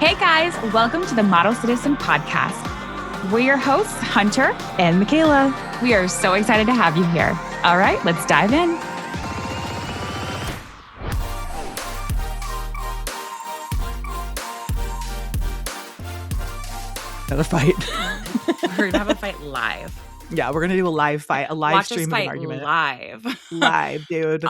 Hey guys, welcome to the Model Citizen Podcast. We're your hosts, Hunter and Michaela. We are so excited to have you here. All right, let's dive in. Another fight. We're gonna have a fight live. Yeah, we're gonna do a live fight, a live Watch stream us of an fight argument. live, dude.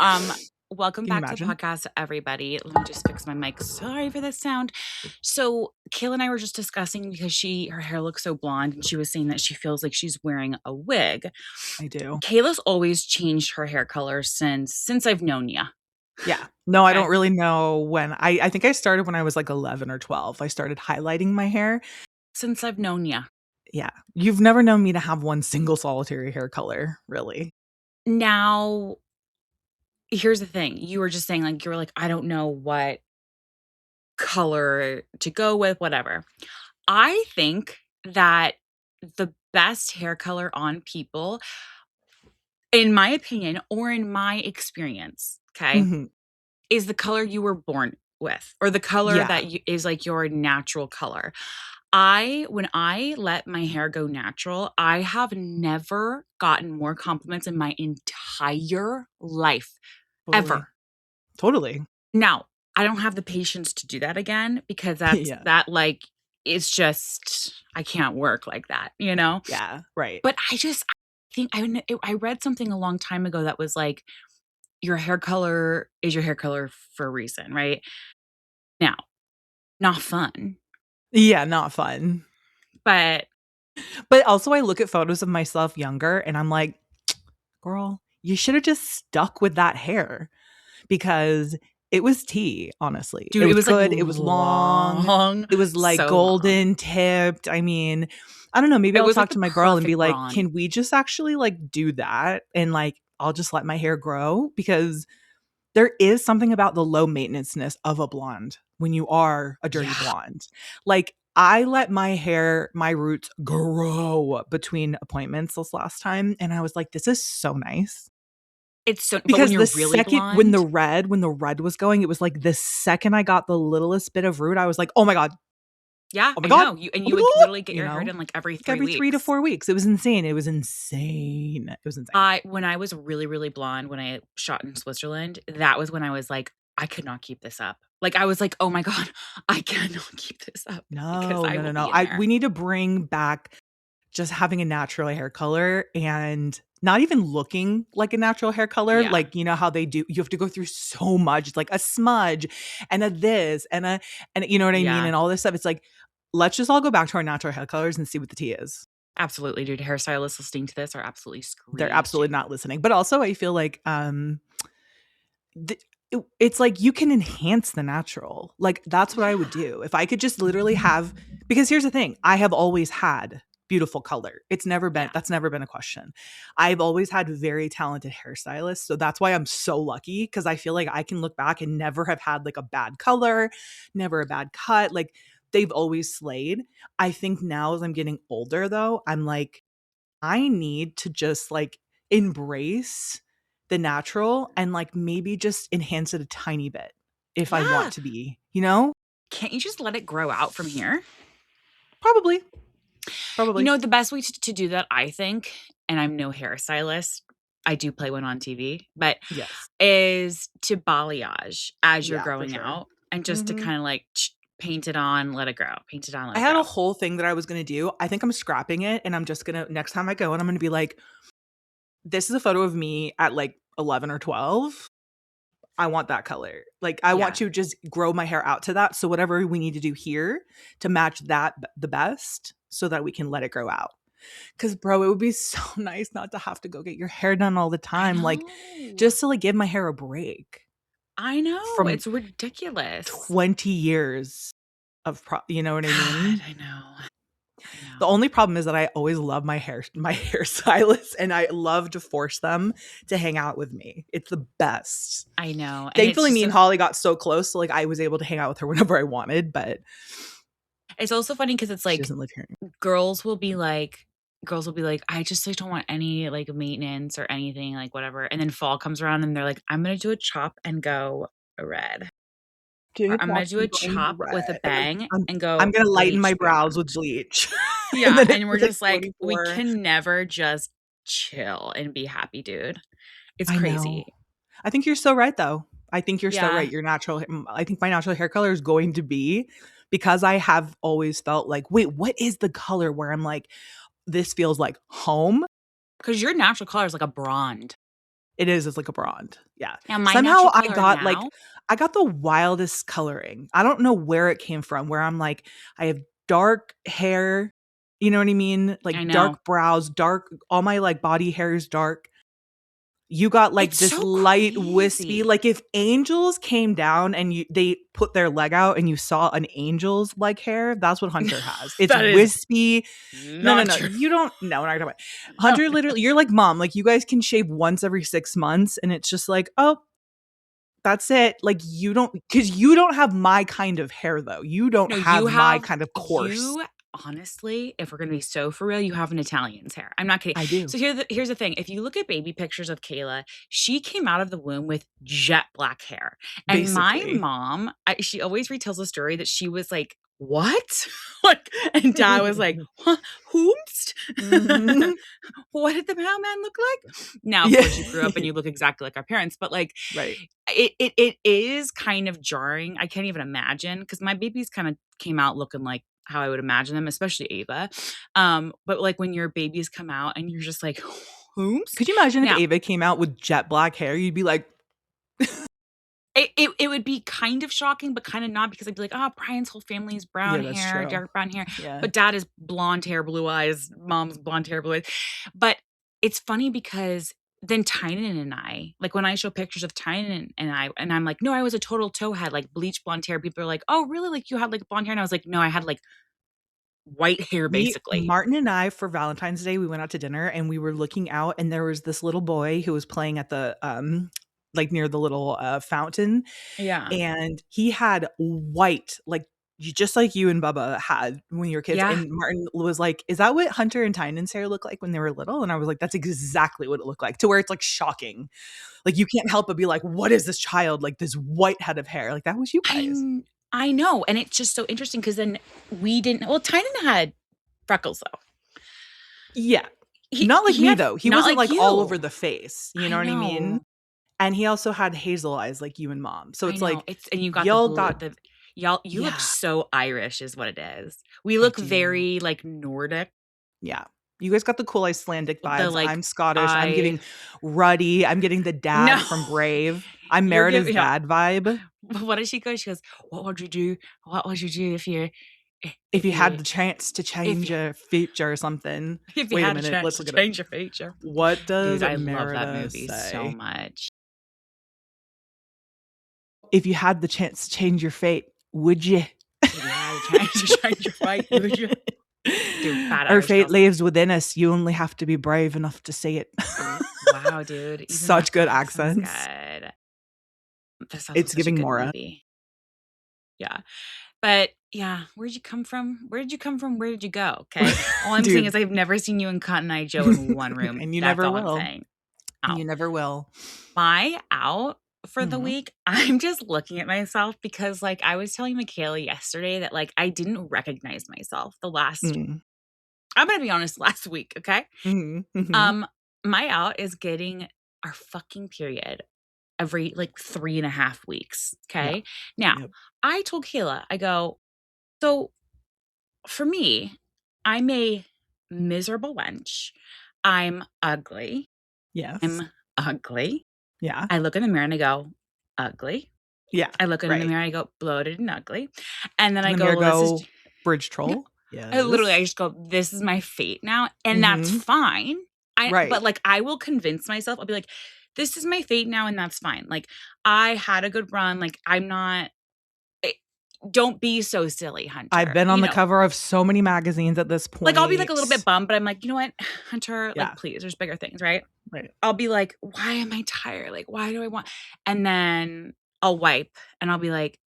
Welcome Can you back to the imagine? podcast, everybody. Let me just fix my mic. Sorry for the sound. So, Kayla and I were just discussing because her hair looks so blonde, and she was saying that she feels like she's wearing a wig. I do. Kayla's always changed her hair color since I've known ya. Yeah. No, I Okay. don't really know when. I think I started when I was like 11 or 12. I started highlighting my hair. Since I've known ya. Yeah. You've never known me to have one single solitary hair color, really. Now, here's the thing. You were just saying, like, you were like, I don't know what color to go with, whatever. I think that the best hair color on people, in my opinion, or in my experience, okay, Mhm. is the color you were born with, or the color Yeah. that is like your natural color. When I let my hair go natural, I have never gotten more compliments in my entire life, Totally. ever. Totally. Now, I don't have the patience to do that again because Yeah. it's just, I can't work like that, you know? Yeah. Right. But I think I read something a long time ago that was like, your hair color is your hair color for a reason, right? Now, not fun, Yeah, not fun. but But also I look at photos of myself younger and I'm like, girl, you should have just stuck with that hair because it was tea, honestly. dude, It it was was like good. It was long. It was like so long. golden tipped. I mean, I don't know. Maybe It I'll was talk like to the my girl and be perfect like, blonde. can we just actually like do that? And like, I'll just let my hair grow because there is something about the low maintenance-ness of a blonde when you are a dirty Yeah. blonde. Like, I let my roots grow between appointments this last time. And I was like, this is so nice. It's so, but when Because you're the really second blonde, when the red was going, it was like the second I got the littlest bit of root, I was like, "Oh my god. yeah, Oh my I god. know. Oh You my would god." literally get You your hair know? done like every Like 3 every 3 to weeks. 4 weeks. It was insane. It was insane. It was insane. When I was really, really blonde, when I shot in Switzerland, that was when I was like, I could not keep this up. Like, I was like, oh my God, I cannot keep this up because No, I no, no, will no. be in there. We need to bring back just having a natural hair color and not even looking like a natural hair color. Yeah. Like, you know how they do, you have to go through so much. It's like a smudge and a this and you know what I mean? Yeah. And all this stuff. It's like, let's just all go back to our natural hair colors and see what the tea is. Absolutely, dude. Hairstylists listening to this are absolutely screwed. They're absolutely not listening. But also I feel like it's like you can enhance the natural. Like that's what I would do. If I could just literally have, because here's the thing, I have always had beautiful color. It's never been, that's never been a question. I've always had very talented hairstylists. So that's why I'm so lucky because I feel like I can look back and never have had like a bad color, never a bad cut. Like they've always slayed. I think now as I'm getting older though, I'm like, I need to just like embrace the natural and like maybe just enhance it a tiny bit if I want to be, you know? Can't you just let it grow out from here? Probably. You know, the best way to do that, I think, and I'm no hairstylist, I do play one on TV, but Yes. is to balayage as you're Yeah, for growing sure. out and just to kind of like paint it on, let it grow, paint it on, let I it had grow. a whole thing that I was going to do. I think I'm scrapping it and I'm just going to, next time I go and I'm going to be like, this is a photo of me at like 11 or 12. I want that color. Like I want to just grow my hair out to that. So whatever we need to do here to match that the best so that we can let it grow out. Cause bro, it would be so nice not to have to go get your hair done all the time. Like just to like give my hair a break. I know. From It's ridiculous. 20 years of you know what I mean? God, I know. The only problem is that I always love my hairstylist and I love to force them to hang out with me. It's the best. I know. And Thankfully, me and Holly got so close, so like I was able to hang out with her whenever I wanted. But it's also funny because it's she like doesn't live here. girls will be like, I just like don't want any like maintenance or anything, like whatever. And then fall comes around and they're like, I'm gonna do a chop and go red. 2 I'm gonna o'clock, do I'm a going chop with a red. bang I'm and I'm go gonna lighten my bleach brows blonde. with bleach. And Yeah, then it and we're was like just like, we 44. can never just chill and be happy, dude. It's I know. crazy. I think you're so right, though. I think you're so Yeah, right. I think my natural hair color is going to be because I have always felt like, wait, what is the color where I'm like, this feels like home? because your natural color is like a blonde. It is, it's like a blonde. Yeah. Now my Somehow natural color now, I got the wildest coloring. I don't know where it came from, where I'm like, I have dark hair, you know what I mean? I Like know. dark brows, dark, all my like body hair is dark. You got like It's this so light wispy, crazy. like if angels came down and they put their leg out and you saw an angel's like hair, that's what Hunter has. It's That is wispy. No, no, not no. true. You don't. No, we're not talking about No, Hunter. Literally, you're like mom. Like you guys can shave once every 6 months, and it's just like, oh, that's it. Like you don't, because you don't have my kind of hair though. You don't no, have my kind of coarse. you honestly, if we're gonna be so for real, you have an Italian's hair. I'm not kidding. I do So here's the thing. If you look at baby pictures of Kayla, she came out of the womb with jet black hair. And my basically. mom, she always retells a story that she was like, what? Like, and dad was like, huh, whomst? Mhm. What did the mailman look like? Now, of Yeah. course, you grew up and you look exactly like our parents, but like Right. it is kind of jarring. I can't even imagine because my babies kind of came out looking like how I would imagine them, especially Ava. But like when your babies come out and you're just like, whomst? Could you imagine if Now, Ava came out with jet black hair? You'd be like, it would be kind of shocking, but kind of not because I'd be like, oh, Brian's whole family is brown yeah, that's hair, true. dark brown hair, Yeah. but dad is blonde hair, blue eyes, mom's blonde hair, blue eyes. But it's funny because then Tynan and I, like when I show pictures of Tynan and I'm like, no, I was a total towhead, like bleach blonde hair. People are like, oh, really? Like you had like blonde hair? And I was like, no, I had like white hair We basically. Martin and I for Valentine's Day, we went out to dinner and we were looking out and there was this little boy who was playing at the like near the little fountain, Yeah. and he had white, like just like you and Bubba had when you were kids. Yeah. And Martin was like, "Is that what Hunter and Tynan's hair looked like when they were little?" And I was like, "That's exactly what it looked like." To where it's like shocking, like you can't help but be like, "What is this child? Like this white head of hair? Like that was you guys." I know. And it's just so interesting because then we didn't, well, Tynan had freckles though. Yeah, He not like he me had though. He not wasn't like like all you. over the face. You I know what I mean? know. And he also had hazel eyes like you and mom. So I it's know. like It's and you got the y'all blue got the y'all you look yeah, so Irish is what it is. We I look do. very like Nordic. Yeah. You guys got the cool Icelandic The vibes. like I'm Scottish. I'm I giving Ruddy. I'm getting the no. dad from Brave. I'm You're Merida's giving yeah. dad vibe. What does she go? She goes, "What would you do? What would you do if you If if you had you the chance to if change you your future or something. if you Wait a had a minute. chance Let's to look it up. change your future?" What does Dude, I love that Merida movie so say? much. If you had the chance to change your fate, would you? If you had a chance to change your fate, would you? Dude, bad Our Irish fate girls. lives within us. You only have to be brave enough to see it. Wow, dude. Even Such that good accent's accents. good. That's also It's such a giving good Mora. movie. Yeah. But yeah, where'd you come from? Where did you come from? Where did you go? Okay. All I'm saying Dude. is I've never seen you and Cotton Eye Joe in one room. And you That's never all I'm will. saying. And Out. you never will. My out for the Mhm. week, I'm just looking at myself because like I was telling Michaela yesterday that like I didn't recognize myself the last Mm. I'm gonna be honest, last week, okay? Mhm. Mhm. Um, my out is getting our fucking period every like 3.5 weeks. Yeah. Okay. Now, Yep. I told Kayla, I go, so for me, I'm a miserable wench. I'm ugly. Yes. I'm ugly. Yeah. I look in the mirror and I go, ugly. Yeah. I look in the Right. mirror and I go, bloated and ugly. And then Does I the go, mirror well, this is, go bridge no, troll? I Yes. just go, this is my fate now. And that's Mhm. fine. But Right. like, I will convince myself, I'll be like, this is my fate now. And that's fine. Like, I had a good run. Like, I'm not, eh, don't be so silly, I've Hunter. been on the cover of so many magazines at this Like, I'll be like a little bit point. bummed, but I'm like, you know what, Hunter, like, Yeah. please, there's bigger things, right? Right. I'll be like, why am I tired? Like, why do I want? And then I'll wipe and I'll be like,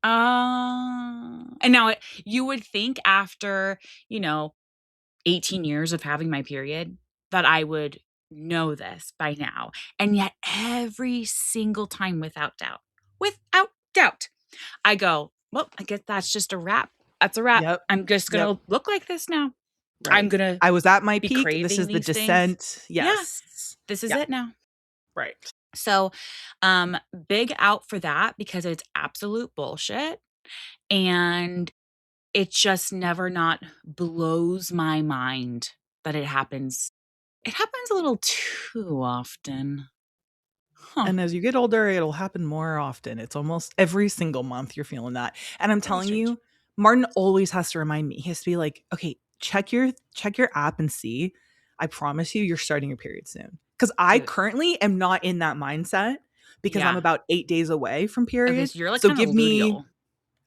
and now you would think after, you know, 18 years of having my period that I would know this by now. And yet every single time without doubt, I go, well, I guess that's just a wrap. That's a wrap. Yep. I'm just Yep. gonna look like this now. I'm Right. gonna I was at my be peak. This craving is the these things. descent. Yeah, Yes. this is Yeah. it now. Right. So, big out for that because it's absolute bullshit. And it just never not blows my mind that it happens. It happens a little too often. Huh. And as you get older, it'll happen more often. It's almost every single month you're feeling that. And I'm Very telling strange. you, Martin always has to remind me. He has to be like, "Okay, check your app and see. I promise you you're starting your period soon." Cuz I Dude. currently am not in that mindset because I'm Yeah. about 8 days away from Okay, period. so you're like So kind of give me luteal.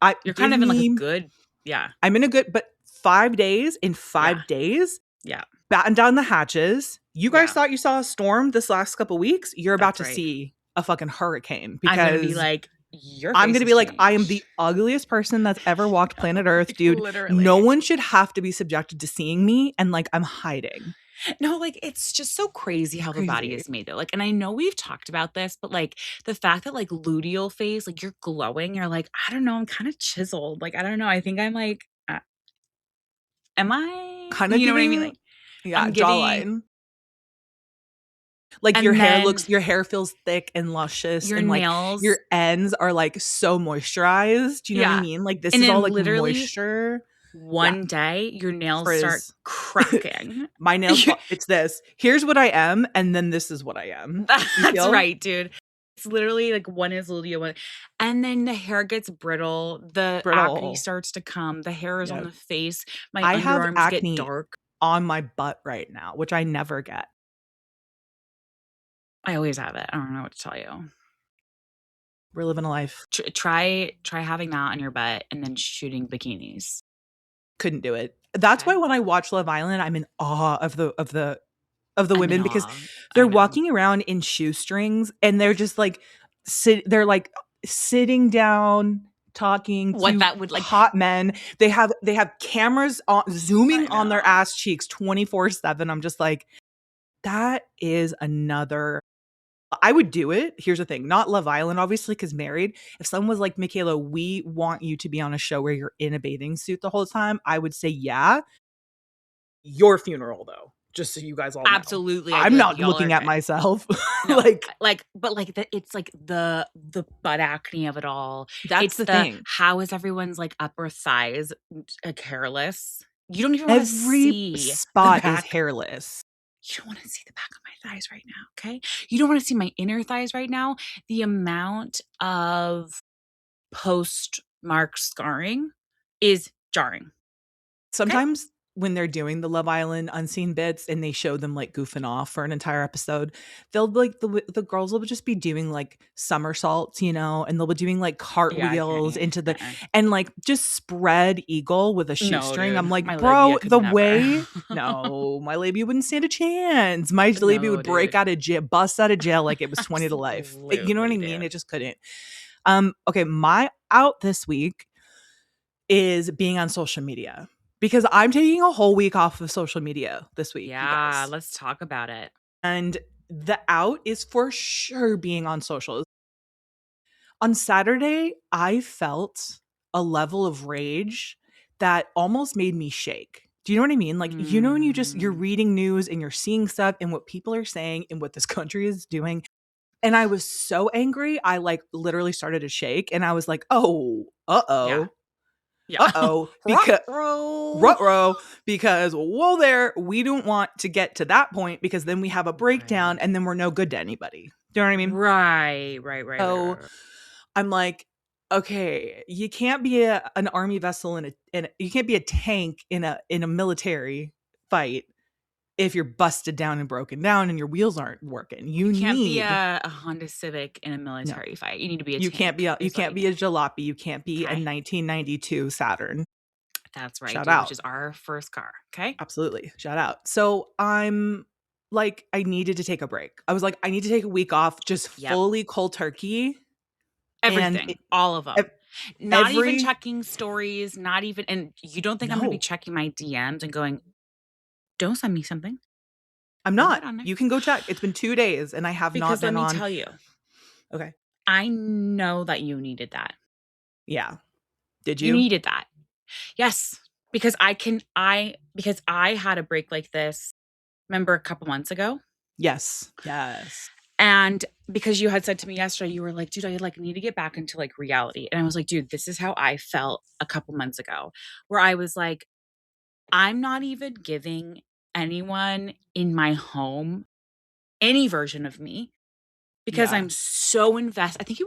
I You're give kind of in like a me good, yeah, I'm in a good but 5 days, in yeah, 5 days, yeah, batten down the hatches. You guys yeah. thought you saw a storm this last couple weeks. You're about That's to right. see a fucking hurricane I'm gonna be because like, your I'm face gonna has be like, I am changed. the ugliest person that's ever walked No, planet Earth, like dude. No literally. one should have to be subjected to seeing me and like I'm hiding. No, like it's just so crazy It's how the body crazy. is made though. Like, and I know we've talked about this, but like the fact that like luteal phase, like you're glowing, you're like, I don't know, I'm kind of chiseled. Like, I don't know. I think I'm like, am I? Kind of You know what I mean? giving, Like, yeah, I'm giving, jawline. Like and then your hair feels thick and luscious your and like your nails, ends are like so moisturized. Do you know what I yeah. mean? Like this And is all then like literally moisture. Yeah. one day your nails start Frizz. cracking. My nails it's this. Here's what I am, and then this is what I am. You That's feel? right, dude. It's literally like one is luteal, one, and then the hair gets brittle, the acne Brittle. starts to come, the hair is on Yeah. the face, my I have underarms get acne dark. on my butt right now, which I never get. I always have it. I don't know what to tell you. We're living a life. Try having that on your butt and then shooting bikinis. Couldn't do it. That's why Okay. when I watch Love Island, I'm in awe of the I'm in women because awe. I they're know. walking around in shoestrings and they're just like they're like sitting down talking What to that would like hot men. They have cameras on I zooming on their know. ass cheeks 24/7. I'm just like, that is another I would do it. Here's the thing, not Love Island, obviously, because married. If someone was like, Michaela, we want you to be on a show where you're in a bathing suit the whole time, I would say, yeah. Your funeral, though, just so you guys all know. Absolutely. I'd be I'm like, not y'all are looking at good. myself. No, Like, but like it's like the butt acne of it all. that's It's the the thing. how is everyone's like upper thighs hairless? You don't even want to Every see the spot is back. hairless. You don't want to see the back of my thighs right now, okay? You don't want to see my inner thighs right now. The amount of postmark scarring is jarring. Okay? Sometimes when they're doing the Love Island unseen bits and they show them like goofing off for an entire episode, they'll like the girls will just be doing like somersaults, and they'll be doing like Yeah, I can't. cartwheels into the Uh-uh. and like just spread eagle with a No, shoestring. I'm dude. like, My bro, labia could the never. way no, my labia wouldn't stand a chance. My labia No, would break dude. out of jail, bust out of jail like it was 20 to life. You know what I Absolutely, mean? dude. It just couldn't. Okay, my out this week is being on social media because I'm taking a whole week off of social media this week, you Yeah, guys. let's talk about it. And the out is for sure being on socials. On Saturday, I felt a level of rage that almost made me shake. Do you know what I mean? Like, when you're Mm. reading news and you're seeing stuff and what people are saying and what this country is doing. And I was so angry, I like literally started to shake and I was like, oh, Yeah. uh-oh, Yeah. uh-oh, because Ruh-roh. Ruh-roh, because whoa there, we don't want to get to that point because then we have a breakdown Right. and then we're no good to anybody. Do you know what I mean? Right, right, right, right, So right, right. I'm like, okay, you can't be an army vessel you can't be a tank in a military fight if you're busted down and broken down and your wheels aren't working. You You can't be need a Honda Civic in a no. military fight. You need to be a You can't be tank, a you is what can't you be a need. jalopy. You can't be a Okay? 1992 Saturn. That's right, Shout dude, which out. is our first car. Okay? Absolutely. Shout out. So I'm like, I needed to take a break. I was like, I need to take a week off, just Yep. fully cold turkey. And Everything. All of them. Not even every, checking stories, not even, and you don't think I'm going to be no, checking my DMs and going, don't send me something. I'm Don't not. get on there. You can go check. It's been 2 days and I have not Because let been me on. tell you, Okay. I know that you needed that. Yeah. Did You you? needed that. Yes, because I had a break like this, remember a couple months ago? Yes. Yes. And because you had said to me yesterday, you were like, "Dude, I, like, need to get back into, like, reality." And I was like, "Dude, this is how I felt a couple months ago," where I was like, "I'm not even giving anyone in my home any version of me because Yeah. I'm so invested." I think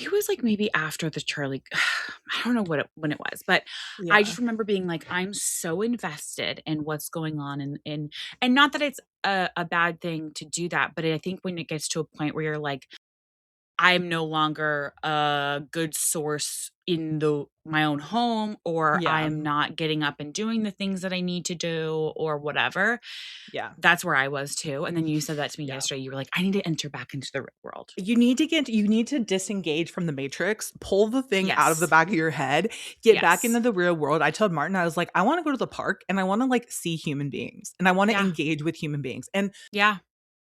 it was, like, maybe after the Charlie I don't know when it was, but I Yeah. just remember being like, "I'm so invested in what's going on," and not that it's a bad thing to do that, but I think when it gets to a point where you're like, "I'm no longer a good source in the my own home," or Yeah. "I'm not getting up and doing the things that I need to do," or whatever, Yeah. that's where I was too, and then you said that to me Yeah. yesterday, you were like, "I need to enter back into the real world." You need to disengage from the matrix, pull the thing out of the Yes. back of your head, get back Yes. into the real world. I told Martin, I was like, I want to go to the park and I want to like see human beings and I want to Yeah. engage with human beings. And Yeah.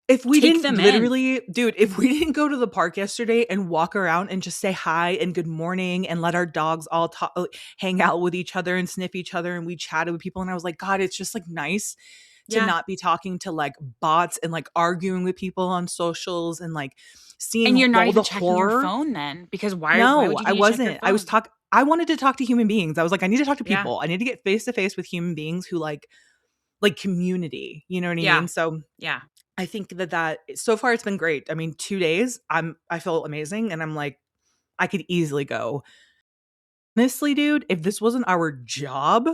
if we Take didn't them in. literally, dude, if we didn't go to the park yesterday and walk around and just say hi and good morning and let our dogs all talk, hang out with each other and sniff each other and we chatted with people and I was like, God, it's just like nice to Yeah. not be talking to like bots and like arguing with people on socials and like And seeing you're not all even the checking your horror. phone then, because why No, would you I need to check your wasn't. phone? I wanted to talk to human beings. I was like, I need to talk to Yeah. people. I need to get face to face with human beings who like community. You know what I Yeah. mean? So Yeah. I think that so far it's been great. I mean, 2 days, I feel amazing and I'm like, I could easily go. Honestly, dude, if this wasn't our job,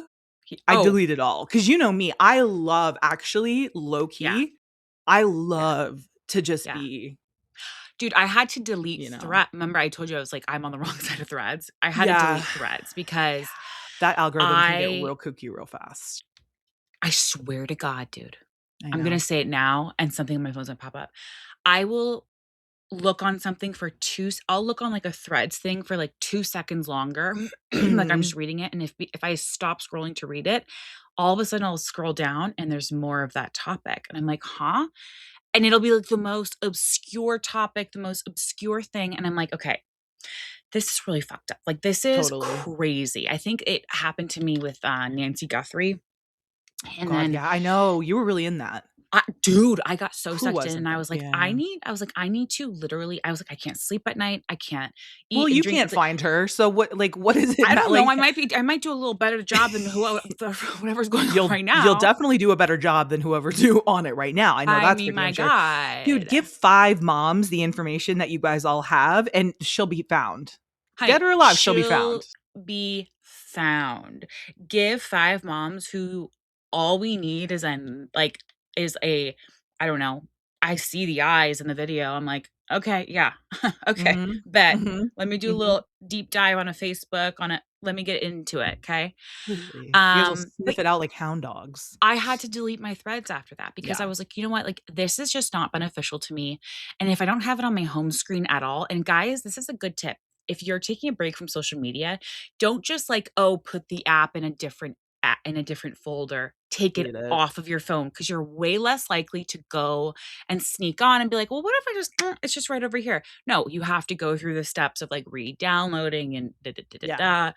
I'd Oh, delete it all. Cause you know me, I love actually low yeah. key. I Yeah. love to just Yeah. be, Dude, I had to delete you know. Thread remember I told you I was like, I'm on the wrong side of Threads? I had to Yeah. delete Threads because That algorithm can get I real kooky real fast. I swear to God, dude, I I'm gonna know. say it now and something on my phone's gonna pop up. I will look on something for 2 s I'll look on, like, a Threads thing for, like, 2 seconds longer, like, I'm Mhm. just reading it, and if I stop scrolling to read it, all of a sudden I'll scroll down and there's more of that topic, and I'm like, "Huh?" And it'll be, like, the most obscure topic, the most obscure thing, and I'm like, "Okay, this is really fucked up." Like, this is Totally. crazy. I think it happened to me with, Nancy Guthrie, Oh and god, then yeah, I know. You were really in that. dude, I got so Who sucked in wasn't and I though? was like, Yeah. I need to literally I was like, "I can't sleep at night. I can't Well, eat and you drink." can't It's like, find her, so what is it I don't know, like I might do a little better job than whatever's going on right you'll now. definitely do a better job than whoever's do on it right now. I know I that's for mean, damn my sure. Dude, god. give 5 moms the information that you guys all have and she'll be found. Honey, Dead or alive, she'll be she'll found. be found. Give 5 moms who all we need is a I don't know, I see the eyes in the video, I'm like, "Okay, yeah, okay, Mhm. bet. Mhm. Let me do a Mhm. little deep dive on a Facebook on it let me get into it, 'kay?" Totally. You guys will But sniff it out like hound dogs. I had to delete my threads after that because I Yeah. was like, "You know what? Like, this is just not beneficial to me, and if I don't have it on my home screen at all." And guys, this is a good tip. If you're taking a break from social media, don't just like, "Oh, put the app in a different folder." Take it Delete it. off of your phone because 'cause you're way less likely to go and sneak on and be like, "Well, what if I just it's just right over here." No, you have to go through the steps of, like, re-downloading and da da da da Yeah. da.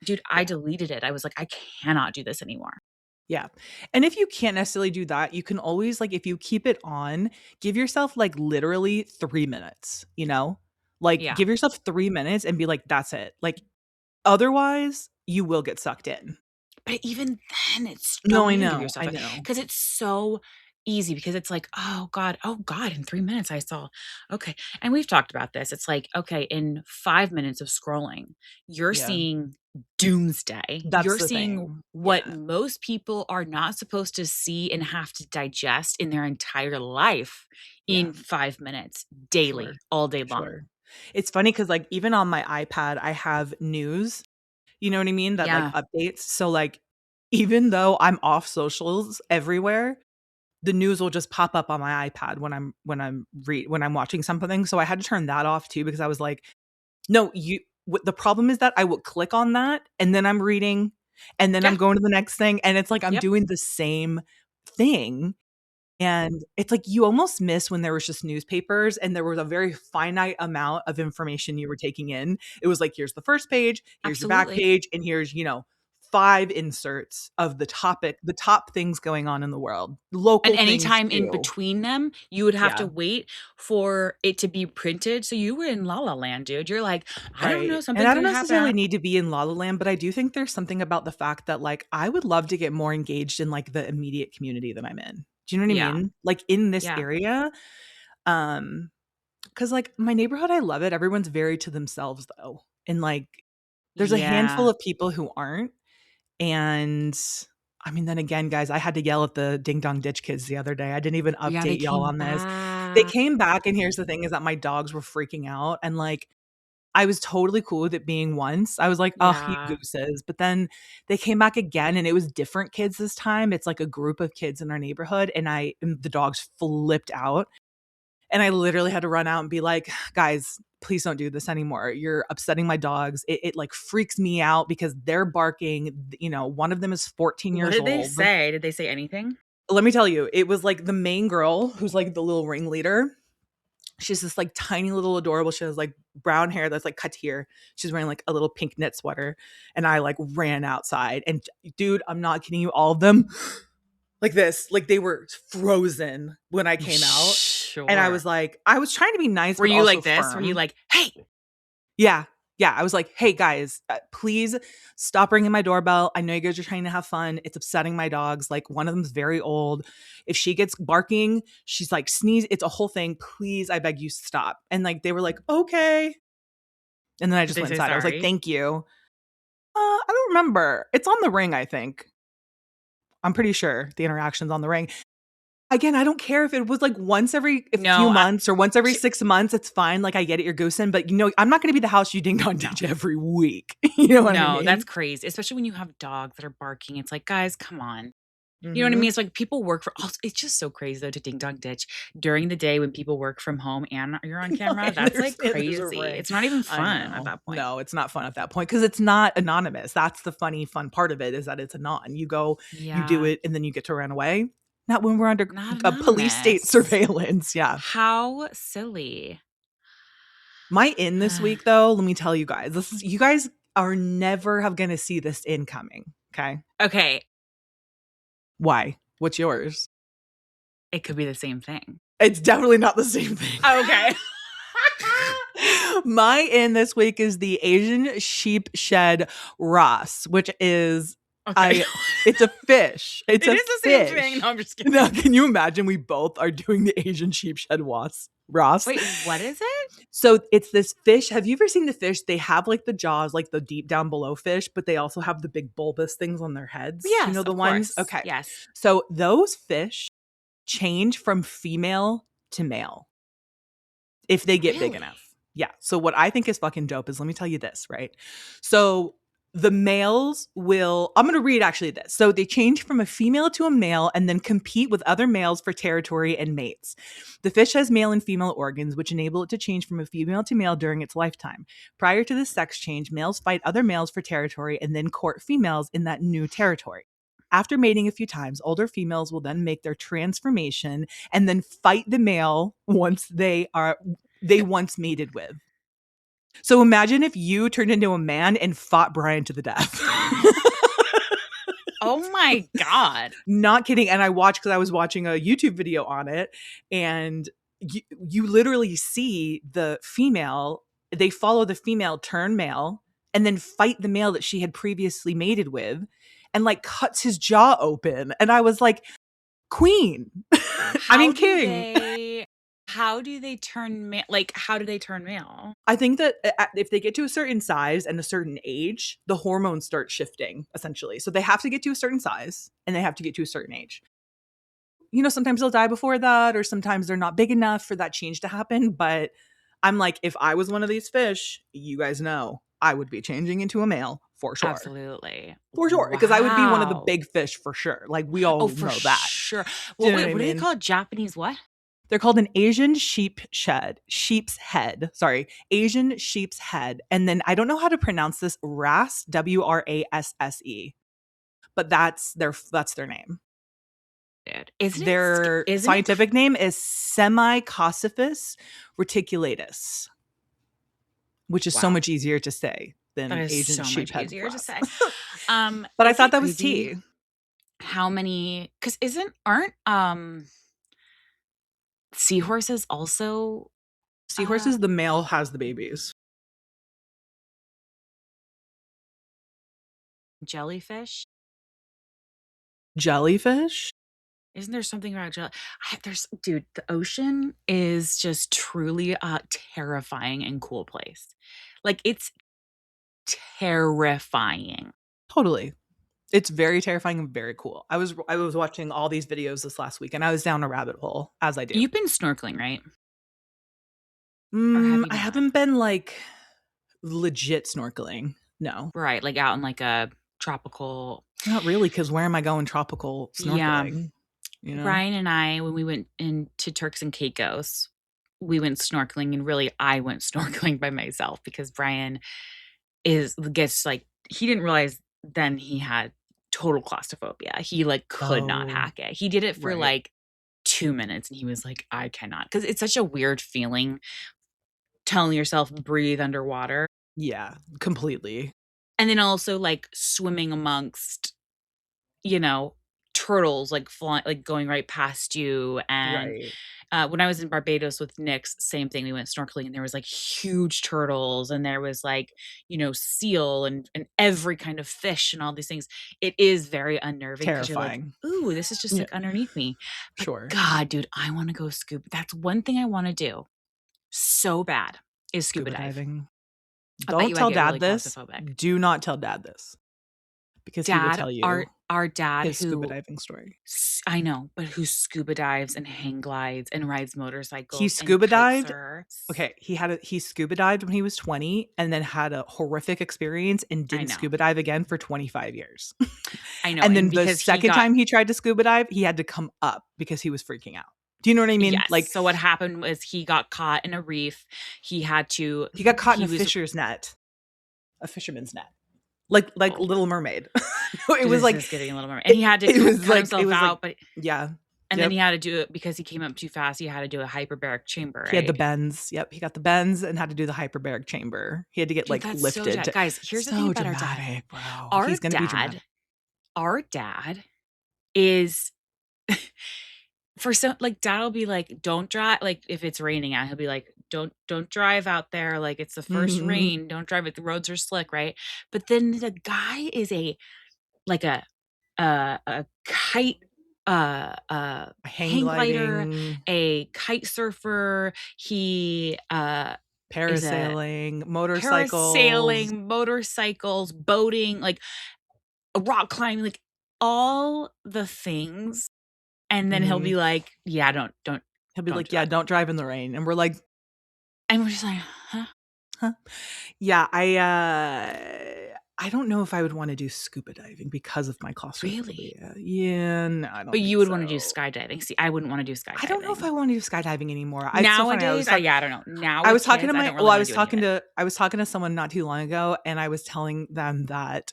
Dude, I Yeah. deleted it. I was like, "I cannot do this anymore." Yeah. And if you can't necessarily do that, you can always like if you keep it on, give yourself like literally 3 minutes, you know? Like Yeah. give yourself 3 minutes and be like that's it. Like otherwise, you will get sucked in. But even then, it's No, don't I even give know. yourself I that know. because it's so easy because it's like, oh god, in 3 minutes I saw." Okay, and we've talked about this. It's like, okay, in 5 minutes of scrolling, you're Yeah. seeing doomsday. That's You're the seeing thing. what Yeah. most people are not supposed to see and have to digest in their entire life Yeah. in 5 minutes Sure. daily, all day long. Sure. It's funny cuz like even on my iPad, I have news, you know what I mean, that like Yeah. updates. So like even though I'm off socials everywhere, the news will just pop up on my iPad when I'm watching something, so I had to turn that off too because I was like, "No, you what the problem is that I will click on that, and then I'm reading, and then I'm Yeah. going to the next thing, and it's like I'm Yep. doing the same thing, And it's like you almost miss when there was just newspapers and there was a very finite amount of information you were taking in. It was like, here's the first page, here's your back Absolutely. page, and here's, 5 inserts of the top things going on in the world. And Local things anytime in too. between them, you would have to Yeah, wait for it to be printed. So you were in La La Land, dude. You're like, I don't know, right. And something I don't could necessarily happen. need to be in La La Land, but I do think there's something about the fact that, like, I would love to get more engaged in, like, the immediate community that I'm in. Do you know what I Yeah. mean? Like, in this Yeah. area, um 'cause, like, my neighborhood, I love it. Everyone's very to themselves, though, and, like, there's a handful Yeah. of people who aren't, and, I mean, then again, guys, I had to yell at the Ding Dong Ditch kids the other day. I didn't even Yeah, they update y'all came on this. They back. came back, and here's the thing is that my dogs were freaking out, and, like, I was totally cool with it being once. I was like, "Oh, you Yeah. gooses," but then they came back again, and it was different kids this time. It's, like, a group of kids in our neighborhood, and the dogs flipped out. And I literally had to run out and be like, "Guys, please don't do this anymore. You're upsetting my dogs." It like freaks me out because they're barking. One of them is 14 What years did they old. say? Did they say anything? Let me tell you, it was like the main girl who's like the little ringleader. She's this like tiny little adorable. She has like brown hair that's like cut here. She's wearing like a little pink knit sweater. And I like ran outside. And dude, I'm not kidding you, all of them like this, like they were frozen when I came out. And I was Sure. like, I was trying to be nice, Were but you also like this? Were you firm. like, hey, Yeah. Yeah. I was like, hey guys, please stop ringing my doorbell. I know you guys are trying to have fun. It's upsetting my dogs. Like one of them's very old. If she gets barking, she's like sneeze. It's a whole thing. Please, I beg you, stop. And like they were like, okay. And then I did just they went say inside. I was like, sorry? thank you. I don't remember. It's on the ring, I think. I'm pretty sure the interaction's on the ring. Again, I don't care if it was like once every a few No, months or once every sh 6 months, it's fine, like, I get it, you're goosing, but, I'm not gonna be the house you ding dong no. ditch every week. You know what I No, that's mean? crazy, especially when you have dogs that are barking. It's like, "Guys, come on." You know what I mean? Mhm. It's like people work for also, it's just so crazy though to ding dong ditch during the day when people work from home and you're on camera. That's like And there's a crazy. ring. It's not even I fun at know. that point. No, it's not fun at that point because it's not anonymous. That's the fun part of it is that it's anon. You go, you do Yeah, it, and then you get to run away. Not when we're under not a police state anonymous. surveillance, yeah. How silly. My in this week, though, let me tell you guys, you guys are never have gonna see this in coming, okay? Okay, Why? What's yours? it could be the same thing. It's definitely not the same thing. Okay. My in this week is the Asian sheep shed Ross, which is Okay. I it's a fish. It's It a is the same thing. fish. No, I'm just kidding. Now, can you imagine we both are doing the Asian sheep shed Ross? Wait, what is it? So it's this fish. Have you ever seen the fish? They have like the jaws, like the deep down below fish, but they also have the big bulbous things on their heads. You Yes, know the of ones? course. Okay. Yes. So those fish change from female to male if they get big enough. Really? Yeah. So what I think is fucking dope is let me tell you this, right? So the males will, I'm going to read actually this. So they change from a female to a male and then compete with other males for territory and mates. The fish has male and female organs, which enable it to change from a female to male during its lifetime. Prior to the sex change, males fight other males for territory and then court females in that new territory. After mating a few times, older females will then make their transformation and then fight the male they once mated with. So imagine if you turned into a man and fought Brian to the death. Oh my God. Not kidding. And I watched because I was watching a YouTube video on it, and you literally see the female, they follow the female turn male and then fight the male that she had previously mated with and like cuts his jaw open. And I was like, Queen. I How mean, do King. they how do they turn male? Like, how do they turn male? I think that if they get to a certain size and a certain age, the hormones start shifting essentially. So they have to get to a certain size and they have to get to a certain age. Sometimes they'll die before that, or sometimes they're not big enough for that change to happen. But I'm like, if I was one of these fish, you guys know I would be changing into a male for sure. Absolutely. For sure. Because I would be one of the Wow. big fish for sure. Like we Oh, all for know that. sure. Do you Well, know what wait, I what do they mean? call it? Japanese what? They're called an Asian sheep's head. Sorry, Asian sheep's head. And then I don't know how to pronounce this, Wrasse, WRASSE, but that's their name. dude. Isn't it? Their Isn't it? scientific name is Semicocyphus reticulatus, which is so Wow, much easier to say that than is Asian so much sheephead easier to flaps. say. But I Isn't thought it that was crazy tea. how many? Because aren't seahorses also Seahorses, the male has the babies. jellyfish? Jellyfish? Isn't there something about there's dude, the ocean is just truly a terrifying and cool place. Like, it's terrifying. Totally. It's very terrifying and very cool. I was watching all these videos this last week and I was down a rabbit hole, as I do. You've been snorkeling, right? Or have you I not? haven't been like legit snorkeling. No. Right, like out in like a tropical. Not really, because where am I going tropical Yeah. snorkeling? You know? Brian and I, when we went into Turks and Caicos, we went snorkeling, and really I went snorkeling by myself because Brian gets like, he didn't realize then he had total claustrophobia. He like could not Oh, hack it. He did it for right. like 2 minutes and he was like, I cannot. Because it's such a weird feeling telling yourself breathe underwater. Yeah, completely. And then also like swimming amongst, you know, turtles like flying, like going right past you. And Right. when I was in Barbados with Nick's, same thing. We went snorkeling and there was like huge turtles and there was like, seal and every kind of fish and all these things. It is very unnerving because you're like, Terrifying. ooh, this is just Yeah, like underneath me. But sure. God, dude, I want to go scuba. That's one thing I want to do so bad is scuba Scuba dive. diving. I bet Don't you I tell get dad really this. claustrophobic. Do not tell dad this because he will Dad, tell our you our dad his scuba who diving story. I know, but who scuba dives and hang glides and rides He motorcycles and scuba kite dived. surfs. Okay, he scuba dived when he was 20 and then had a horrific experience and I didn't know. scuba dive again for 25 years. I know, And and then the because he second got. time he tried to scuba dive, he had to come up because he was freaking out. Do you know what I mean? Yes. Like So what happened was he got caught in a reef. He had to he got caught in he a was fisher's net, a fisherman's net. Like oh, Little Mermaid. It was this like is getting a little more. And he had to cut it himself was like out, but yeah. and then Yep. he had to do it because he came up too fast. He had to do a hyperbaric chamber, He had the right? bends. Yep, he got the bends and had to do the hyperbaric chamber. He had to get Dude, like that's so lifted dramatic. to Guys, here's the thing so about our dad. dramatic, bro. Our He's gonna be dad, dramatic. our dad is for some, like, dad will be like, don't drive, like if it's raining out, he'll be like, don't drive out there, like it's the first Mhm. rain, don't drive it, the roads are slick, right? But then the guy is a like a kite Hang hang glider, gliding, a kite surfer. He is a parasailing, motorcycles. parasailing, motorcycles, boating, like rock climbing, like all the things. And then he'll Mhm. be like, yeah, don't He'll be don't like, do "Yeah, that. don't drive in the rain." And we're like, And we're just like, huh? "Huh?" Yeah, I don't know if I would wanna do scuba diving because of my Really? claustrophobia. Yeah, no, I But don't you think would want to do so. skydiving. See, I wouldn't want to do I don't know if skydiving. I wanna do skydiving anymore. It's so funny. Nowadays, yeah, I don't know. Now I with was talking to kids, I my don't well, really want to do any of it. I was talking to someone not too long ago, and I was telling them that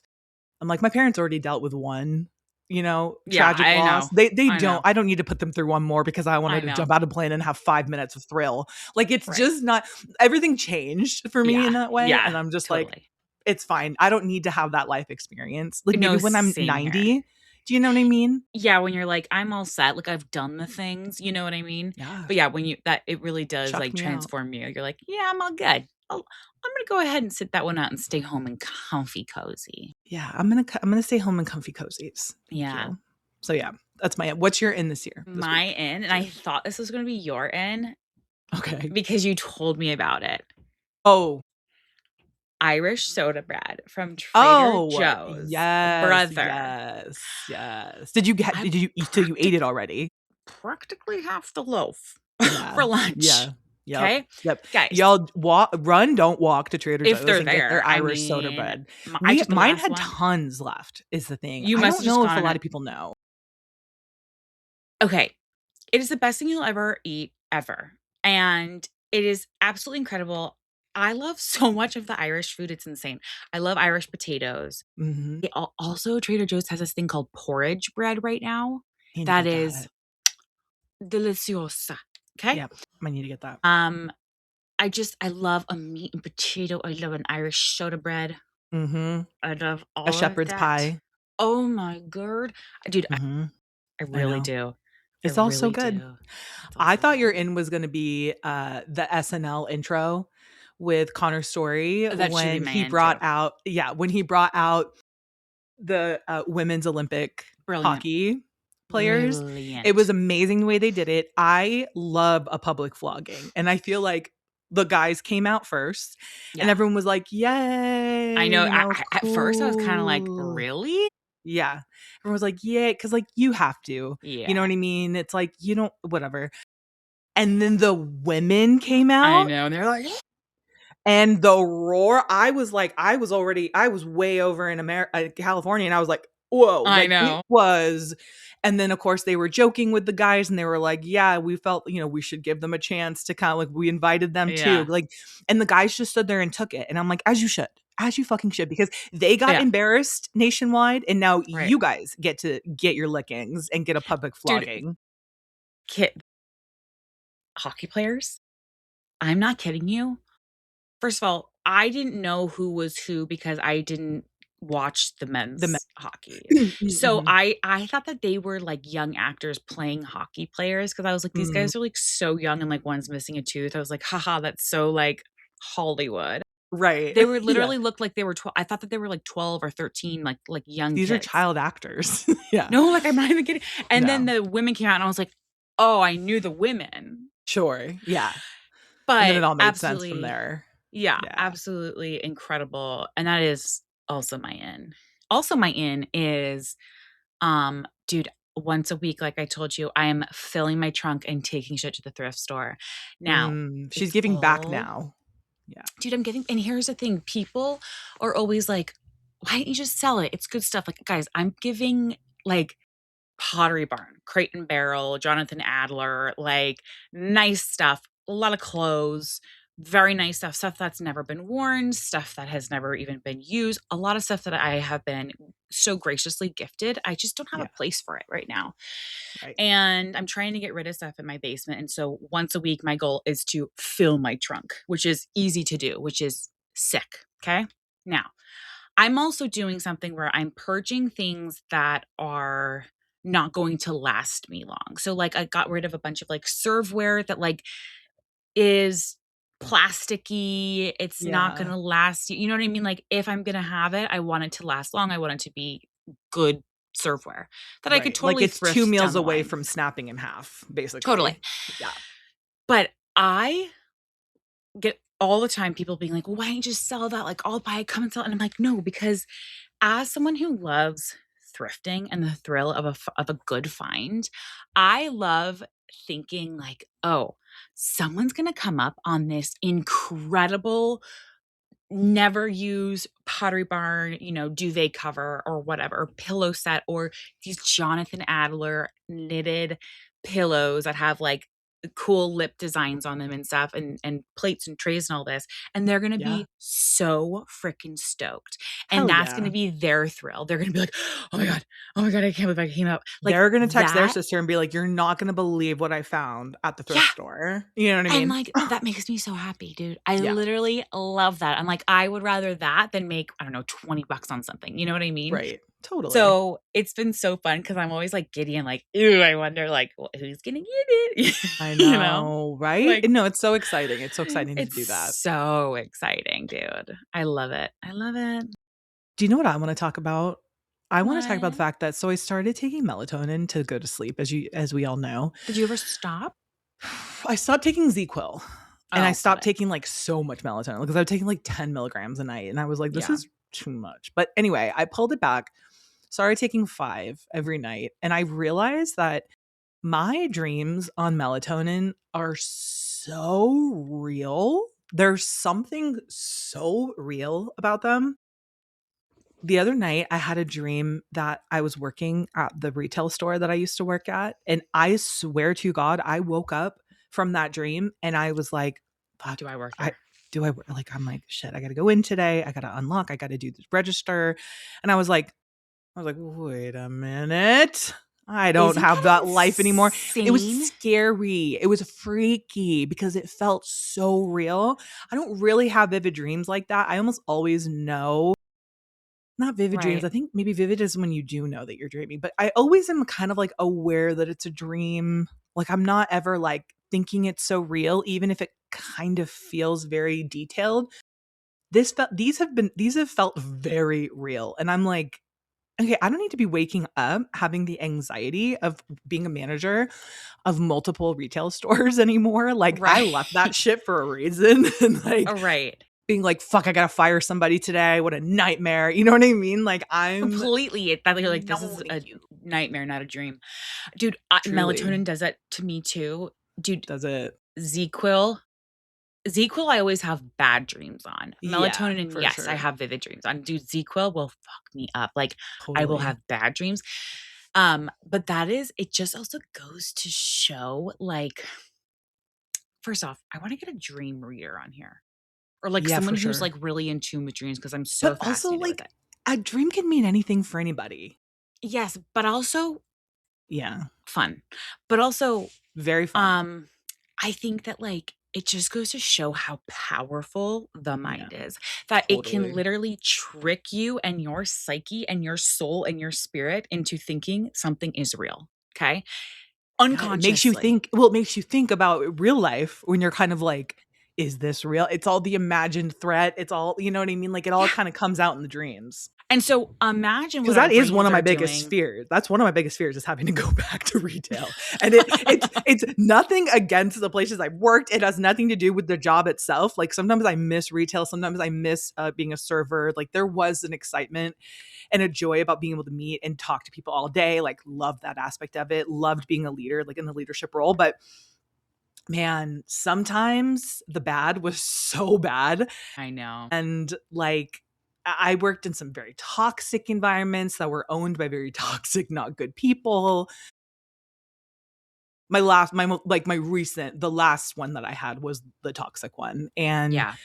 I'm like, "My parents already dealt with one, Yeah, tragic I loss. know. They I don't know. I don't need to put them through one more because I wanted I to jump know. out of a plane and have 5 minutes of thrill." Like, it's Right. just not everything changed for me in Yeah. that way, Yeah. and I'm just like, Totally. "It's fine. I don't need to have that life experience." Like, maybe No, when I'm same here. 90, do you know what I mean? Yeah, when you're like, I'm all set, like I've done the things, you know what I mean? Yeah, But yeah, when you that it really does chuck like me out. transform you. You're like, yeah, I'm all good. I'm gonna go ahead and sit that one out and stay home and comfy cozy. Yeah, I'm gonna stay home in comfy cozies. Thank Yeah. you. So, yeah, that's what's your in this My week? in, and This I year? thought this was gonna be your in Okay. because you told me about it. Oh. Irish soda bread from Trader Oh, Joe's. yes, Brother. yes, yes. I Did you eat so you ate it already? practically half the loaf Yeah, for lunch. yeah, yep, Okay? yep. Guys, Y'all run, don't walk to Trader if Joe's they're and get there, their I Irish soda mean, bread. I took the Mine last had one. tons left is the thing. You I must don't have just know if gone a on lot it. of people know. Okay. It is the best thing you'll ever eat, ever. And it is absolutely incredible. I love so much of the Irish food. It's insane. I love Irish potatoes. Mhm. Also, Trader Joe's has this thing called porridge bread right now. I need to That get is that. deliciosa. Okay. Yep. I need to get that. Um, I love a meat and potato. I love an Irish soda bread. Mhm. I love A all of shepherd's that. pie. Oh my god. Dude, Mhm. I I really know. do. I It's all so really good. do. It's all I so thought good. your in was gonna be, the SNL intro with Connor Story That should be when my he end brought too. out when he brought out the, women's Olympic Brilliant. hockey players. It was Brilliant. amazing the way they did it. I love a public flogging, and I feel like the guys came out first, and Yeah. everyone was like, I "Yay," know. you know, At first I was kind of like, "Cool." really? Yeah. Everyone was like, "Yeah," because like, you have to. You know Yeah. what I mean? It's like, you don't whatever. And then the women came I out know. And they're like, and the roar, I was way over in California, and I was like, "Whoa," I like, it know. was and then, of course, they were joking with the guys, and they were like, "Yeah, we felt, we should give them a chance to kinda like we invited them too," Yeah. like and the guys just stood there and took it, and I'm like, "As you should. As you fucking should," because they got Yeah. embarrassed nationwide, and now Right. you guys get to get your lickings and get a public Dude, flogging. kid hockey players. I'm not kidding you. First of all, I didn't know who was who because I didn't watch the The me men's hockey. So Mhm. I thought that they were like young actors playing hockey players because I was like, these Mm. guys are like so young and like one's missing a tooth. I was like, haha, that's so like Hollywood. Right. They were Yeah. literally looked like they were 12. I thought that they were like 12 or 13, like young These are kids. child actors. Yeah. No, like I'm not even kidding. And then No. the women came out and I was like, oh, I knew the women. Sure. Yeah. And then But it all made sense from absolutely, there. yeah, Yeah. absolutely incredible, and that is also my in. Also my in is, dude, once a week, like I told you, I am filling my trunk and taking shit to the thrift store. Now, She's it's giving back all now. Yeah. dude, I'm getting and here's the thing, people are always like, "Why don't you just sell it? It's good stuff." Like, guys, I'm giving, like, Pottery Barn, Crate and Barrel, Jonathan Adler, like nice stuff, a lot of clothes, very nice stuff, stuff that's never been worn, stuff that has never even been used, a lot of stuff that I have been so graciously gifted. I just don't have Yeah. a place for it right now. Right. And I'm trying to get rid of stuff in my basement. And so once a week, my goal is to fill my trunk, which is easy to do, which is sick. Okay. Now, I'm also doing something where I'm purging things that are not going to last me long. So like I got rid of a bunch of like serveware that like is plasticky. It's not going Yeah. to last you. You know what I mean? Like if I'm going to have it, I want it to last long. I want it to be good serveware that I could Right. Like totally it's 2 thrift down meals the away line. from snapping in half, Totally. basically. Yeah. But I get all the time people being like, well, why don't you just sell that? Like, I'll buy it, come and sell it. And I'm like, no, because as someone who loves thrifting and the thrill of of a good find, I love thinking like, oh, someone's going to come up on this incredible never use Pottery Barn, duvet cover or whatever, pillow set, or these Jonathan Adler knitted pillows that have like cool lip designs on them and stuff and plates and trays and all this. And they're gonna Yeah. be so freaking stoked. And Hell that's gonna yeah. be their thrill. They're gonna be like, oh my God, oh my God, I can't believe I came up. Like They're gonna text their that, sister and be like, "You're not gonna believe what I found at the thrift yeah. store." You know what I And, mean? like, that makes me so happy, dude. I Yeah. literally love that. I'm like, I would rather that than make, I don't know, 20 bucks on something. You know what I mean? Right. Totally. So, it's been so fun because 'cause I'm always, like, giddy and like, "Ooh, I wonder, like, who's gonna get it?" I You know? know, right? Like, No, it's so exciting. It's so exciting to it's do that. so exciting, dude. I love it. I love it. Do you know what I wanna talk about? I wanna talk about the What? fact that I started taking melatonin to go to sleep, as we all know. Did you ever stop? I stopped taking ZzzQuil, and I Oh, got stopped it. taking, like, so much melatonin because I was taking, like, 10 milligrams a night, and I was like, "This Yeah. is too much." But anyway, I pulled it back, started taking 5 every night, and I realized that my dreams on melatonin are so real. There's something so real about them. The other night, I had a dream that I was working at the retail store that I used to work at, and I swear to God, I woke up from that dream and I was like, Do "Fuck, I work I here? do I like, I'm like, shit, I gotta go in today. I gotta unlock. I gotta do this register." And I was like, "Wait a minute. I don't Isn't have that that life anymore. It was insane? scary. It was freaky because it felt so real. I don't really have vivid dreams like that. I almost always know, not vivid dreams. Right. I think maybe vivid is when you do know that you're dreaming, but I always am kind of like aware that it's a dream. Like I'm not ever like thinking it's so real, even if it kind of feels very detailed. These have felt very real. And I'm like, okay, I don't need to be waking up having the anxiety of being a manager of multiple retail stores anymore. Like I Right. left that shit for a reason. And like Right. being like, fuck, I gotta fire somebody today. What a nightmare. You know what I mean? Like I'm Completely. That you're like, this is no a you. nightmare, not a dream. Dude, Truly. melatonin does that to me too. Dude, Does it? ZQuil. ZQuil, I always have bad dreams on. Yeah, Melatonin, for yes, I sure. have vivid dreams on. Dude, ZQuil will fuck me up. Like, I will Totally. have bad dreams. But it just also goes to show, like, first off, I want to get a dream reader on here. Or like Yeah, for someone who's sure. like really in tune with dreams because I'm so But also fascinated with like it. a dream can mean anything for anybody. Yes, but also Yeah. fun. But also, Very fun. um, I think that like it just goes to show how powerful the Yeah, mind is, that it can totally. literally trick you and your psyche and your soul and your spirit into thinking something is real. Okay. Yeah, it makes you Unconsciously. think, well, it makes you think about real life when you're kind of like, is this real? It's all the imagined threat. It's all, you know what I mean? Like it all Yeah. kind of comes out in the dreams. And so imagine Because what our that is one brains of my are biggest doing. fears. That's one of my biggest fears is having to go back to retail. And it's nothing against the places I've worked. It has nothing to do with the job itself. Like sometimes I miss retail. Sometimes I miss being a server. Like there was an excitement and a joy about being able to meet and talk to people all day. Like loved that aspect of it. Loved being a leader, like in the leadership role. But man, sometimes the bad was so bad. I know. And like I worked in some very toxic environments that were owned by very toxic, not good people. The last one that I had was the toxic one. And Yeah,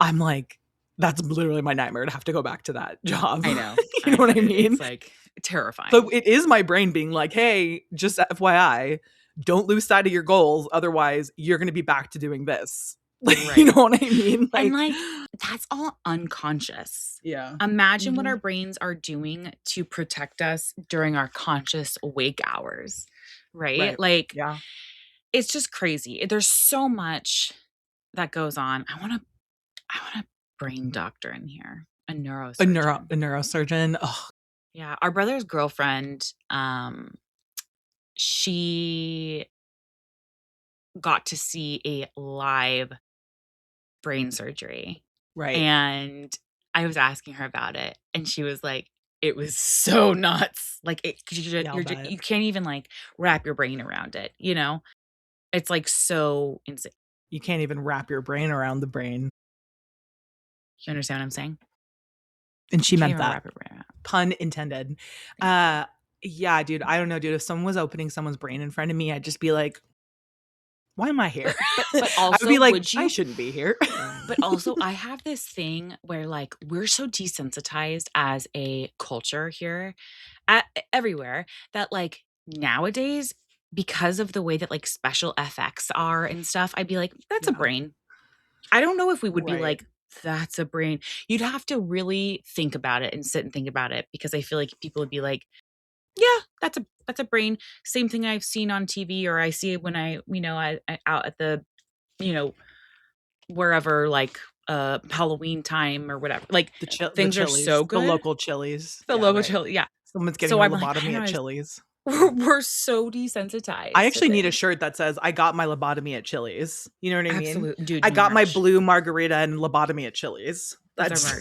I'm like, that's literally my nightmare to have to go back to that job. I know. You know what I It's mean? like terrifying. So it is my brain being like, hey, just FYI, don't lose sight of your goals. Otherwise, you're going to be back to doing this. Like, you know Right. what I mean? And Like, like that's all unconscious. yeah. Imagine what Mhm. our brains are doing to protect us during our conscious awake hours, right? Right. Like Yeah. it's just crazy. There's so much that goes on. I want a brain doctor in here, a neurosurgeon. A neurosurgeon. Oh, Yeah, our brother's girlfriend, she got to see a live brain surgery, right. and I was asking her about it, and she was like, "It was so nuts." Like, 'cause Yeah, I'll bet. you can't even, like, wrap your brain around it, you know? It's, like, so insane. You can't even wrap your brain around the brain. You understand what I'm saying? And she You can't meant even that. wrap your brain around. Pun intended. Thank you. Yeah, dude. I don't know, dude. If someone was opening someone's brain in front of me, I'd just be like, why am I here? But I would be also, like, would I you shouldn't be here. but also, I have this thing where, like, we're so desensitized as a culture here, everywhere, that, like, nowadays, because of the way that, like, special FX are and stuff, I'd be like, "That's a Yeah. brain." I don't know if we would be Right. like, "That's a brain." You'd have to really think about it and sit and think about it because I feel like people would be like, "Yeah, that's a brain." Same thing I've seen on TV or I see when I out at the, you know, wherever, like, Halloween time or whatever. Like, The things are Chili's, so the good. local Chili's. The Yeah, logo right. chill, yeah. Someone's getting So a I'm like, I don't lobotomy at know, Chili's. we're so I desensitized to actually need a things. shirt that says, I got my lobotomy at Chili's. You know what I mean? Absolute dude, I got my merch. blue margarita and lobotomy at Chili's. That's our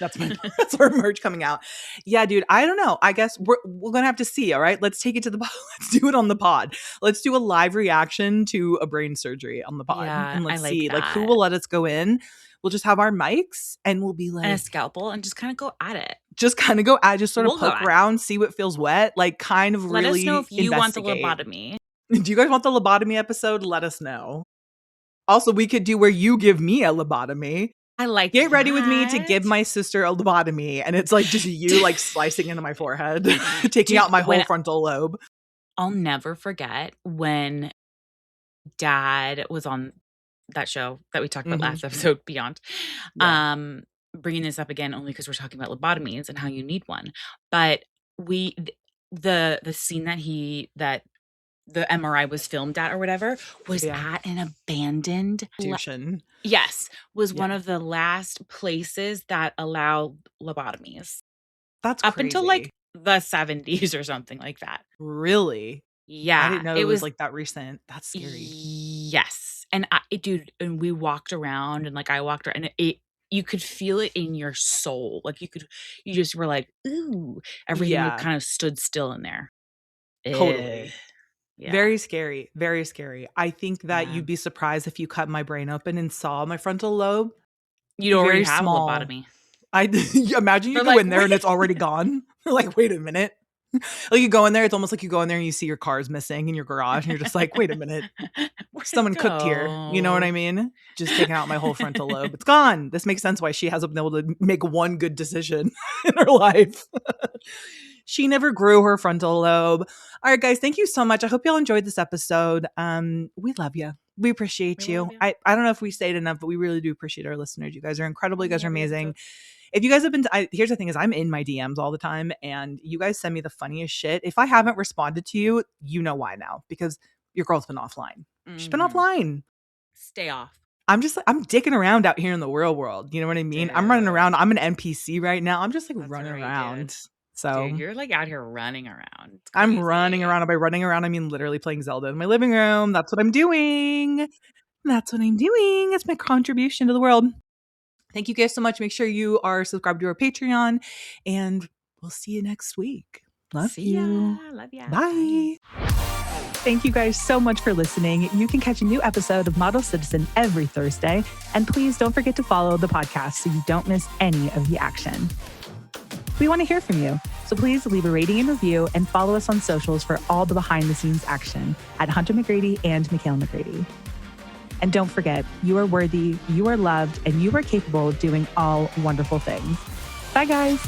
That's merch. that's our merch coming out. Yeah, dude. I don't know. I guess we're gonna have to see. All right, let's take it to the pod. Let's do it on the pod. Let's do a live reaction to a brain surgery on the pod, Yeah, and I let's like see like who that. will let us go in. We'll just have our mics, and we'll be And a like, scalpel and just kinda go at it. just kind of go. I just sort of We'll go poke at it. around, see what feels wet, like kind of Let us know really if you want the investigate. lobotomy. Do you guys want the lobotomy episode? Let us know. Also, we could do where you give me a lobotomy. I like Get ready with me to that. give my sister a lobotomy. And it's like just you like slicing into my forehead, taking Dude, out my whole when frontal lobe. I'll never forget when Dad was on that show that we talked about last episode, Beyond. Yeah. Bringing this up again only because we're talking about lobotomies and how you need one. But we the scene that the MRI was filmed at or whatever was Yeah. at an abandoned Institution. yes, was one Yeah. of the last places that allow lobotomies. That's Up until like crazy. the 70s or something like that. Really? I Yeah, didn't know it it was was like that recent. That's scary. yes. And dude, and we walked around and like I walked around and you could feel it in your soul. Like you just were like, ooh, everything Yeah, kind of stood still in there. Eh, totally. yeah. Very scary. Very scary. I think that Yeah. you'd be surprised if you cut my brain open and saw my frontal lobe. You'd already Very have a small. lobotomy. I imagine you They're go like, in there wait. and it's already gone. You're like, wait a minute. Like you go in there, it's almost like you go in there and you see your car's missing in your garage, and you're just like, wait a minute. Where'd it Someone cooked here. You know what I go? mean? Just taking out my whole frontal lobe. It's gone. This makes sense why she hasn't been able to make one good decision in her life. She never grew her frontal lobe. All right, guys, thank you so much. I hope y'all enjoyed this episode. We love you. We appreciate We love you. you. I don't know if we say it enough, but we really do appreciate our listeners. You guys are incredible. You guys are Every amazing. episode. If you guys have been, here's the thing is I'm in my DMs all the time and you guys send me the funniest shit. If I haven't responded to you, you know why now, because your girl's been offline. She's been Mhm. offline. Stay off. I'm just like, I'm dicking around out here in the real world. You know what I mean? I'm running Dude. around. I'm an NPC right now. I'm just like That's running right, around. dude. So Dude, you're like out here running around. It's I'm crazy. running around. By running around, I mean literally playing Zelda in my living room. That's what I'm doing. That's what I'm doing. It's my contribution to the world. Thank you guys so much. Make sure you are subscribed to our Patreon and we'll see you next week. Love See you. ya. Love ya. Bye. Thank you guys so much for listening. You can catch a new episode of Model Citizen every Thursday. And please don't forget to follow the podcast so you don't miss any of the action. We want to hear from you. So please leave a rating and review and follow us on socials for all the behind the scenes action at Hunter McGrady and Michaela McGrady. And don't forget, you are worthy, you are loved, and you are capable of doing all wonderful things. Bye, guys.